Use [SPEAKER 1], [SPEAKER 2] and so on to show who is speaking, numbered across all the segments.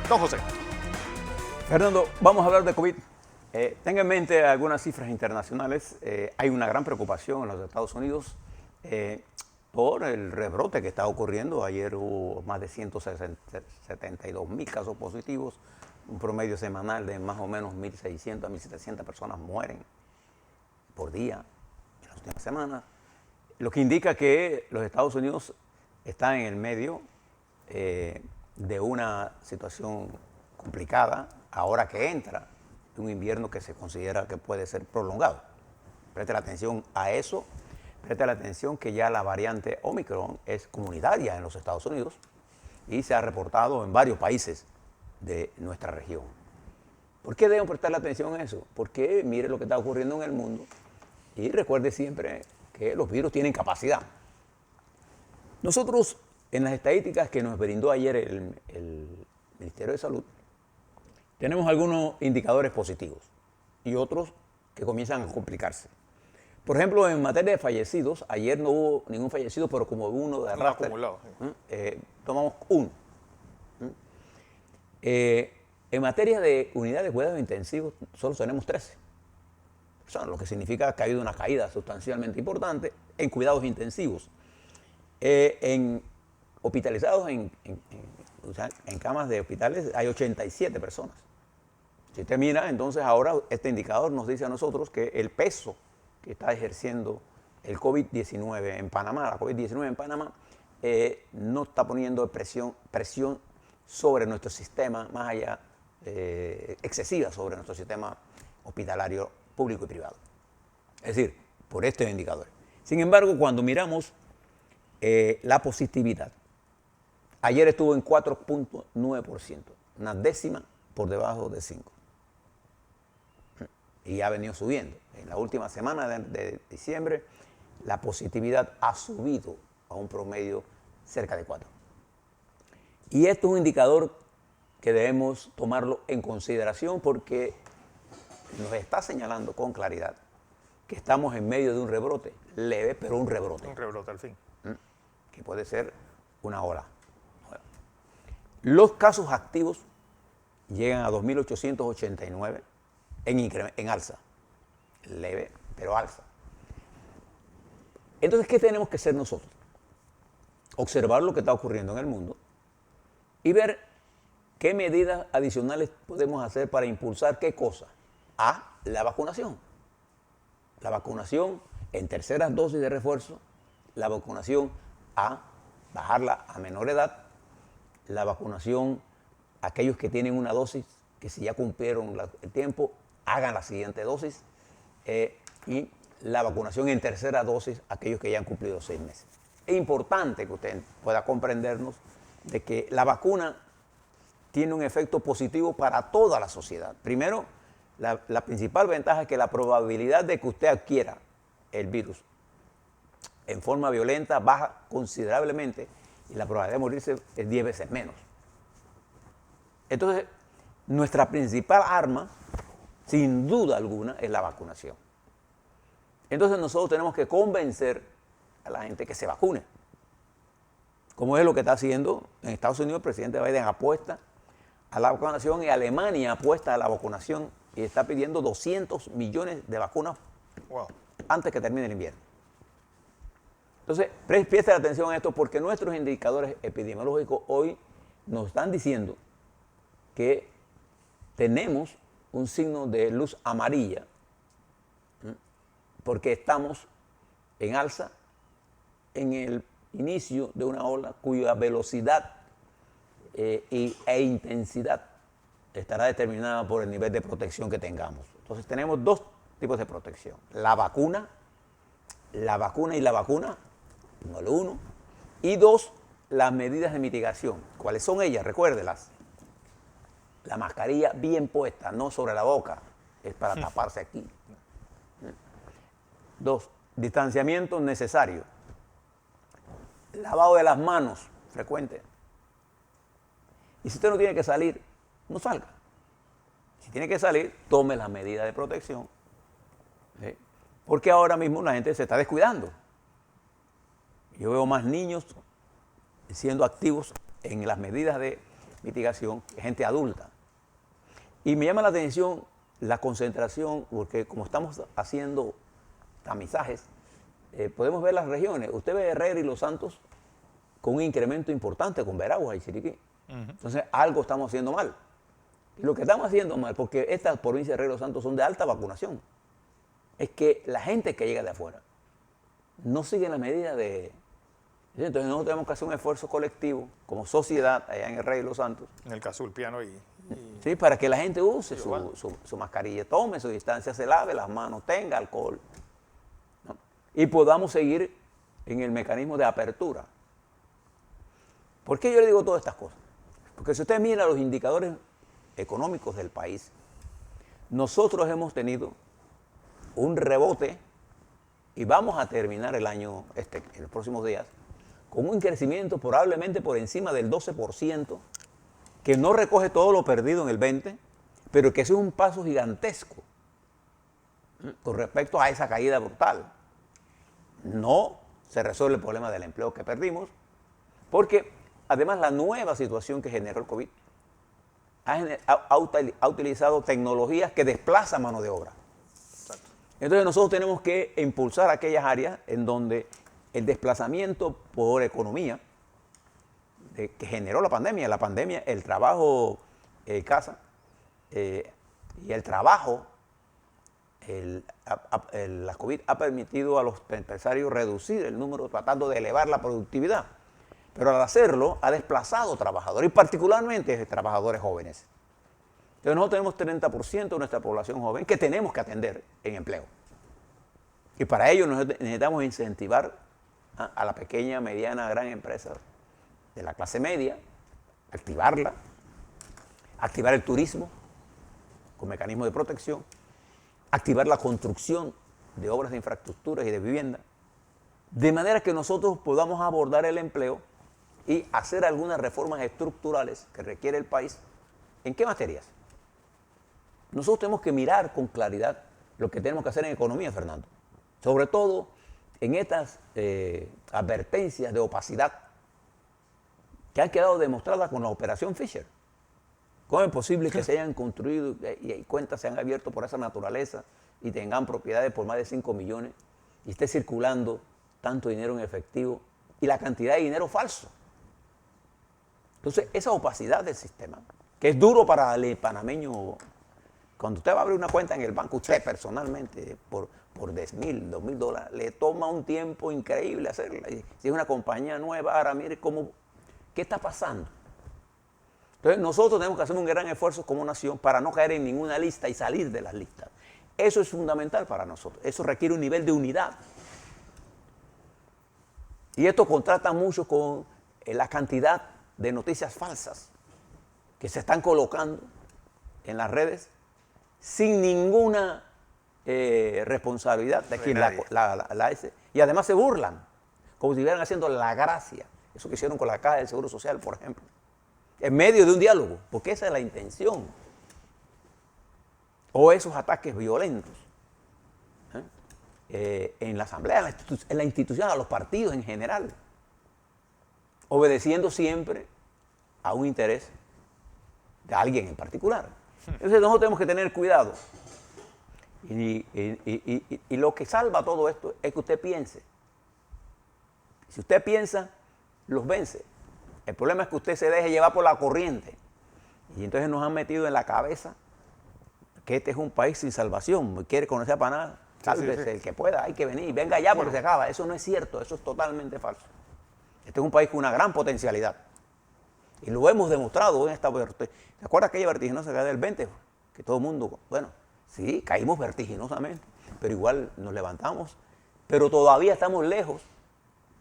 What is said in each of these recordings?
[SPEAKER 1] Don José.
[SPEAKER 2] Fernando, vamos a hablar de COVID. Tenga en mente algunas cifras internacionales. Hay una gran preocupación en los Estados Unidos por el rebrote que está ocurriendo. Ayer hubo más de 172.000 casos positivos, un promedio semanal de más o menos 1.600 a 1.700 personas mueren por día en las últimas semanas, lo que indica que los Estados Unidos están en el medio de una situación complicada ahora que entra de un invierno que se considera que puede ser prolongado. Preste la atención a eso, preste la atención que ya la variante Omicron es comunitaria en los Estados Unidos y se ha reportado en varios países de nuestra región. ¿Por qué debemos prestarle atención a eso? Porque mire lo que está ocurriendo en el mundo y recuerde siempre que los virus tienen capacidad. Nosotros, en las estadísticas que nos brindó ayer el Ministerio de Salud, tenemos algunos indicadores positivos y otros que comienzan a complicarse. Por ejemplo, en materia de fallecidos, ayer no hubo ningún fallecido, pero como uno de arrastre,
[SPEAKER 1] acumulado.
[SPEAKER 2] tomamos uno. En materia de unidades de cuidados intensivos, solo tenemos 13. O sea, lo que significa que ha habido una caída sustancialmente importante en cuidados intensivos. Hospitalizados en camas de hospitales hay 87 personas. Si usted mira, entonces ahora este indicador nos dice a nosotros que el peso que está ejerciendo el COVID-19 en Panamá, la COVID-19 en Panamá, no está poniendo presión sobre nuestro sistema, más allá, excesiva sobre nuestro sistema hospitalario público y privado. Es decir, por este indicador. Sin embargo, cuando miramos la positividad, ayer estuvo en 4.9%, una décima por debajo de 5%. Y ha venido subiendo. En la última semana de diciembre, la positividad ha subido a un promedio cerca de 4%. Y esto es un indicador que debemos tomarlo en consideración porque nos está señalando con claridad que estamos en medio de un rebrote, leve, pero un rebrote.
[SPEAKER 1] Un rebrote al fin.
[SPEAKER 2] Que puede ser una ola. Los casos activos llegan a 2.889 en alza. Leve, pero alza. Entonces, ¿qué tenemos que hacer nosotros? Observar lo que está ocurriendo en el mundo y ver qué medidas adicionales podemos hacer para impulsar qué cosa. La vacunación. La vacunación en terceras dosis de refuerzo, la vacunación bajarla a menor edad, la vacunación aquellos que tienen una dosis, que si ya cumplieron el tiempo, hagan la siguiente dosis, y la vacunación en tercera dosis aquellos que ya han cumplido 6 meses. Es importante que usted pueda comprendernos de que la vacuna tiene un efecto positivo para toda la sociedad. Primero, la principal ventaja es que la probabilidad de que usted adquiera el virus en forma violenta baja considerablemente y la probabilidad de morirse es 10 veces menos. Entonces, nuestra principal arma, sin duda alguna, es la vacunación. Entonces nosotros tenemos que convencer a la gente que se vacune. Como es lo que está haciendo en Estados Unidos, el presidente Biden apuesta a la vacunación y Alemania apuesta a la vacunación y está pidiendo 200 millones de vacunas antes que termine el invierno. Entonces, preste atención a esto porque nuestros indicadores epidemiológicos hoy nos están diciendo que tenemos un signo de luz amarilla porque estamos en alza en el inicio de una ola cuya velocidad e intensidad estará determinada por el nivel de protección que tengamos. Entonces tenemos dos tipos de protección. La vacuna y la vacuna, número 1. Y 2, las medidas de mitigación. ¿Cuáles son ellas? Recuérdelas. La mascarilla bien puesta, no sobre la boca, es para taparse aquí. 2, distanciamiento necesario. Lavado de las manos frecuente. Y si usted no tiene que salir, no salga. Si tiene que salir, tome las medidas de protección. ¿Sí? Porque ahora mismo la gente se está descuidando. Yo veo más niños siendo activos en las medidas de mitigación, gente adulta. Y me llama la atención la concentración, porque como estamos haciendo tamizajes, podemos ver las regiones. Usted ve Herrera y Los Santos con un incremento importante, con Veraguas y Chiriquí. Entonces, algo estamos haciendo mal. Y lo que estamos haciendo mal, porque estas provincias de Herrera y Los Santos son de alta vacunación, es que la gente que llega de afuera no sigue la medida de... Entonces, nosotros tenemos que hacer un esfuerzo colectivo, como sociedad, allá en Herrera y Los Santos.
[SPEAKER 1] En el caso del piano
[SPEAKER 2] Sí, para que la gente use su mascarilla, tome su distancia, se lave las manos, tenga alcohol, ¿no? Y podamos seguir en el mecanismo de apertura. ¿Por qué yo le digo todas estas cosas? Porque si usted mira los indicadores económicos del país, nosotros hemos tenido un rebote y vamos a terminar el año, en los próximos días, con un crecimiento probablemente por encima del 12%, que no recoge todo lo perdido en el 20%, pero que es un paso gigantesco con respecto a esa caída brutal. No se resuelve el problema del empleo que perdimos, porque además la nueva situación que generó el COVID ha utilizado tecnologías que desplazan mano de obra. Entonces nosotros tenemos que impulsar aquellas áreas en donde el desplazamiento por economía que generó la pandemia, el trabajo casa y el trabajo, la COVID ha permitido a los empresarios reducir el número, tratando de elevar la productividad. Pero al hacerlo, ha desplazado trabajadores, y particularmente trabajadores jóvenes. Entonces nosotros tenemos 30% de nuestra población joven que tenemos que atender en empleo. Y para ello necesitamos incentivar a la pequeña, mediana, gran empresa de la clase media, activarla, activar el turismo con mecanismos de protección, activar la construcción de obras de infraestructuras y de vivienda, de manera que nosotros podamos abordar el empleo y hacer algunas reformas estructurales que requiere el país. ¿En qué materias? Nosotros tenemos que mirar con claridad lo que tenemos que hacer en economía, Fernando. Sobre todo en estas advertencias de opacidad que han quedado demostradas con la operación Fisher. ¿Cómo es posible que se hayan construido y cuentas se han abierto por esa naturaleza y tengan propiedades por más de 5 millones y esté circulando tanto dinero en efectivo y la cantidad de dinero falso? Entonces, esa opacidad del sistema, que es duro para el panameño, cuando usted va a abrir una cuenta en el banco, usted personalmente, por $10,000, $2,000, le toma un tiempo increíble hacerla. Y si es una compañía nueva, ahora mire qué está pasando. Entonces, nosotros tenemos que hacer un gran esfuerzo como nación para no caer en ninguna lista y salir de las listas. Eso es fundamental para nosotros. Eso requiere un nivel de unidad. Y esto contrasta mucho con la cantidad de noticias falsas que se están colocando en las redes sin ninguna responsabilidad de quien la hace. Y además se burlan, como si estuvieran haciendo la gracia. Eso que hicieron con la Caja del Seguro Social, por ejemplo. En medio de un diálogo, porque esa es la intención. O esos ataques violentos en la Asamblea, en la institución, a los partidos en general, obedeciendo siempre a un interés de alguien en particular. Entonces nosotros tenemos que tener cuidado. Y lo que salva todo esto es que usted piense. Si usted piensa, los vence. El problema es que usted se deje llevar por la corriente. Y entonces nos han metido en la cabeza que este es un país sin salvación. Quiere conocer para nada. Sálvese el que pueda, hay que venir. Venga ya porque se acaba. Eso no es cierto, eso es totalmente falso. Este es un país con una gran potencialidad. Y lo hemos demostrado en esta vertiente. ¿Se acuerda aquella vertiginosa caída del 20? Que todo el mundo, bueno, sí, caímos vertiginosamente, pero igual nos levantamos. Pero todavía estamos lejos.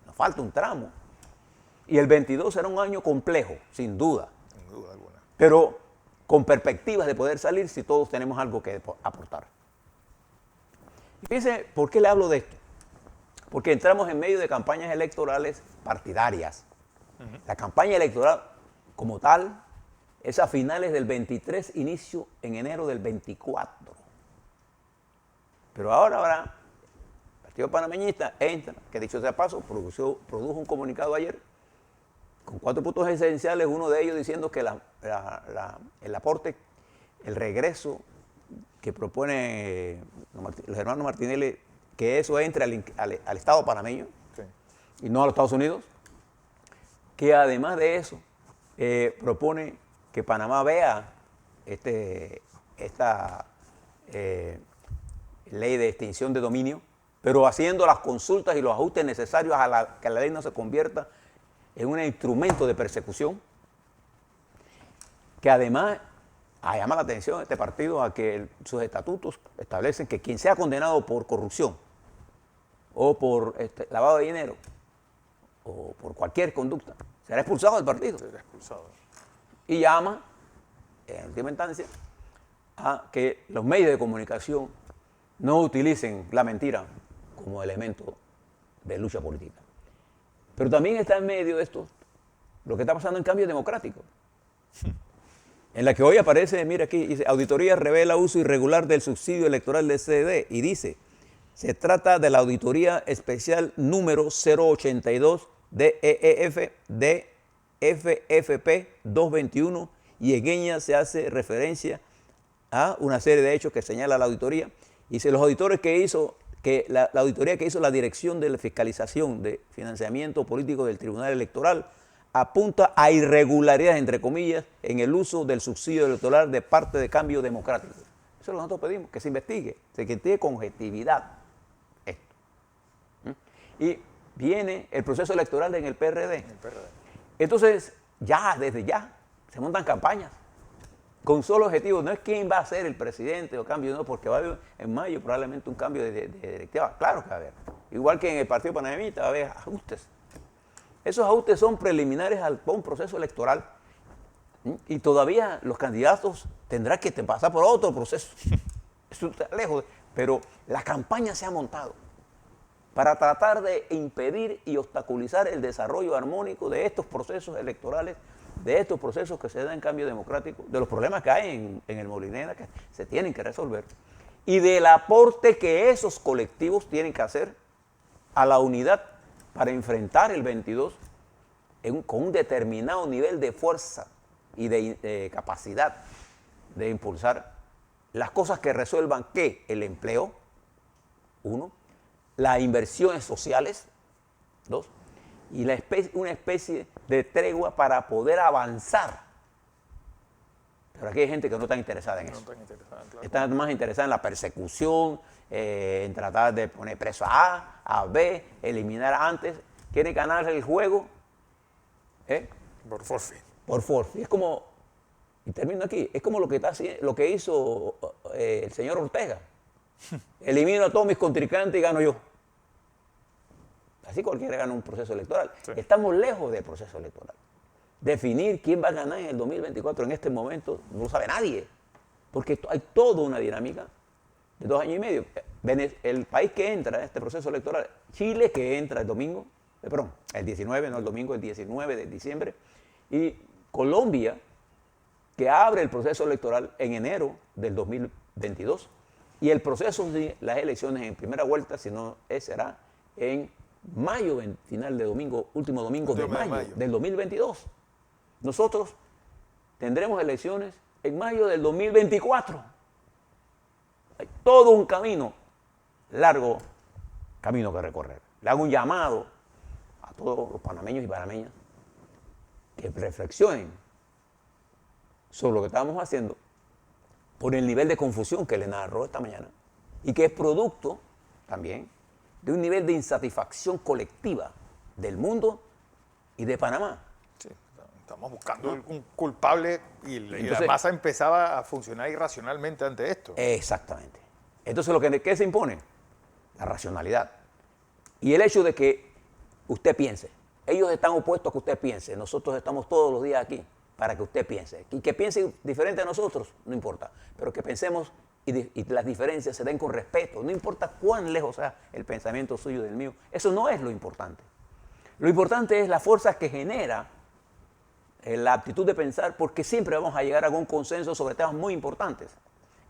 [SPEAKER 2] Nos falta un tramo. Y el 22 será un año complejo, sin duda.
[SPEAKER 1] Sin duda alguna.
[SPEAKER 2] Pero con perspectivas de poder salir si todos tenemos algo que aportar. Y fíjense, ¿por qué le hablo de esto? Porque entramos en medio de campañas electorales partidarias. La campaña electoral como tal es a finales del 23, inicio en enero del 24. Pero ahora el Partido Panameñista entra, que dicho sea paso, produjo un comunicado ayer con 4 puntos esenciales, uno de ellos diciendo que el aporte, el regreso que propone los hermanos Martinelli, que eso entre al Estado panameño, sí, y no a los Estados Unidos, que además de eso propone que Panamá vea esta ley de extinción de dominio, pero haciendo las consultas y los ajustes necesarios a que la ley no se convierta en un instrumento de persecución, que además llama la atención este partido a que sus estatutos establecen que quien sea condenado por corrupción o por lavado de dinero o por cualquier conducta será expulsado del partido.
[SPEAKER 1] Será expulsado.
[SPEAKER 2] Y llama, en última instancia, a que los medios de comunicación no utilicen la mentira como elemento de lucha política. Pero también está en medio de esto lo que está pasando en cambio democrático. En la que hoy aparece, mira aquí, dice, auditoría revela uso irregular del subsidio electoral del CDD, y dice, se trata de la auditoría especial número 082 DEF de FFP 221, y en ella se hace referencia a una serie de hechos que señala la auditoría. Dice, los auditores la auditoría que hizo la Dirección de la Fiscalización de Financiamiento Político del Tribunal Electoral apunta a irregularidades, entre comillas, en el uso del subsidio electoral de parte de Cambio Democrático. Eso es lo que nosotros pedimos, que se investigue con objetividad esto. Y viene el proceso electoral en el PRD. Entonces, desde ya, se montan campañas con solo objetivo. No es quién va a ser el presidente o cambio, no, porque va a haber en mayo probablemente un cambio de directiva. Claro que va a haber. Igual que en el Partido Panameñista va a haber ajustes. Esos ajustes son preliminares a un proceso electoral, y todavía los candidatos tendrán que pasar por otro proceso. Eso está lejos, pero la campaña se ha montado para tratar de impedir y obstaculizar el desarrollo armónico de estos procesos electorales, de estos procesos que se dan en cambio democrático, de los problemas que hay en el Molinera que se tienen que resolver, y del aporte que esos colectivos tienen que hacer a la unidad para enfrentar el 22 con un determinado nivel de fuerza y de capacidad de impulsar las cosas que resuelvan el empleo, 1, las inversiones sociales, 2, y una especie de tregua para poder avanzar. Pero aquí hay gente que no está interesada en eso. Claro. Está más interesada en la persecución, en tratar de poner preso a B, eliminar antes. Quiere ganar el juego.
[SPEAKER 1] Por forfeit.
[SPEAKER 2] Por forfeit. Es como, y termino aquí, es como lo que hizo el señor Ortega. Elimino a todos mis contrincantes y gano yo. Así cualquiera gana un proceso electoral. Sí. Estamos lejos del proceso electoral. Definir quién va a ganar en el 2024 en este momento no lo sabe nadie, porque hay toda una dinámica de 2 años y medio. El país que entra en este proceso electoral, Chile, que entra el 19, no el domingo, el 19 de diciembre, y Colombia, que abre el proceso electoral en enero del 2022, y el proceso de las elecciones en primera vuelta, si no será en mayo, final de domingo, último domingo de mayo del 2022. Nosotros tendremos elecciones en mayo del 2024. Hay todo un camino, largo camino que recorrer. Le hago un llamado a todos los panameños y panameñas que reflexionen sobre lo que estamos haciendo por el nivel de confusión que le narró esta mañana y que es producto también de un nivel de insatisfacción colectiva del mundo y de Panamá.
[SPEAKER 1] Sí, estamos buscando un culpable y entonces, la masa empezaba a funcionar irracionalmente ante esto.
[SPEAKER 2] Exactamente. Entonces, ¿qué se impone? La racionalidad. Y el hecho de que usted piense. Ellos están opuestos a que usted piense. Nosotros estamos todos los días aquí para que usted piense. Y que piense diferente a nosotros, no importa. Pero que pensemos y las diferencias se den con respeto. No importa cuán lejos sea el pensamiento suyo del mío. Eso no es lo importante. Lo importante es la fuerza que genera la aptitud de pensar, porque siempre vamos a llegar a algún consenso sobre temas muy importantes.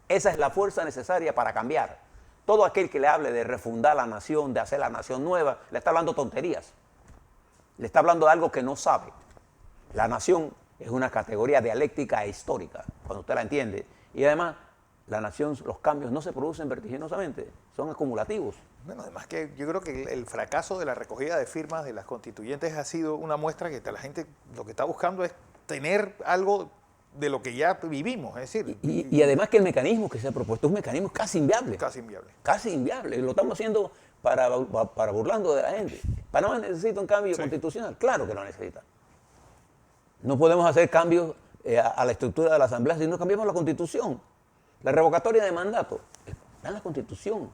[SPEAKER 2] Esa es la fuerza necesaria para cambiar. Todo aquel que le hable de refundar la nación, de hacer la nación nueva, le está hablando tonterías. Le está hablando de algo que no sabe. La nación es una categoría dialéctica e histórica, cuando usted la entiende. Y además, la nación, los cambios no se producen vertiginosamente, son acumulativos.
[SPEAKER 1] Bueno, además que yo creo que el fracaso de la recogida de firmas de las constituyentes ha sido una muestra que la gente lo que está buscando es tener algo de lo que ya vivimos, es decir...
[SPEAKER 2] Y además que el mecanismo que se ha propuesto es un mecanismo casi inviable.
[SPEAKER 1] Casi inviable.
[SPEAKER 2] Casi inviable. Lo estamos haciendo para burlando de la gente. Panamá necesita un cambio constitucional. Claro que lo necesita. No podemos hacer cambios a la estructura de la Asamblea si no cambiamos la Constitución. La revocatoria de mandato está en la Constitución,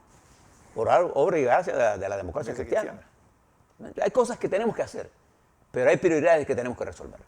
[SPEAKER 2] por obra y gracia de la democracia cristiana. Hay cosas que tenemos que hacer, pero hay prioridades que tenemos que resolver.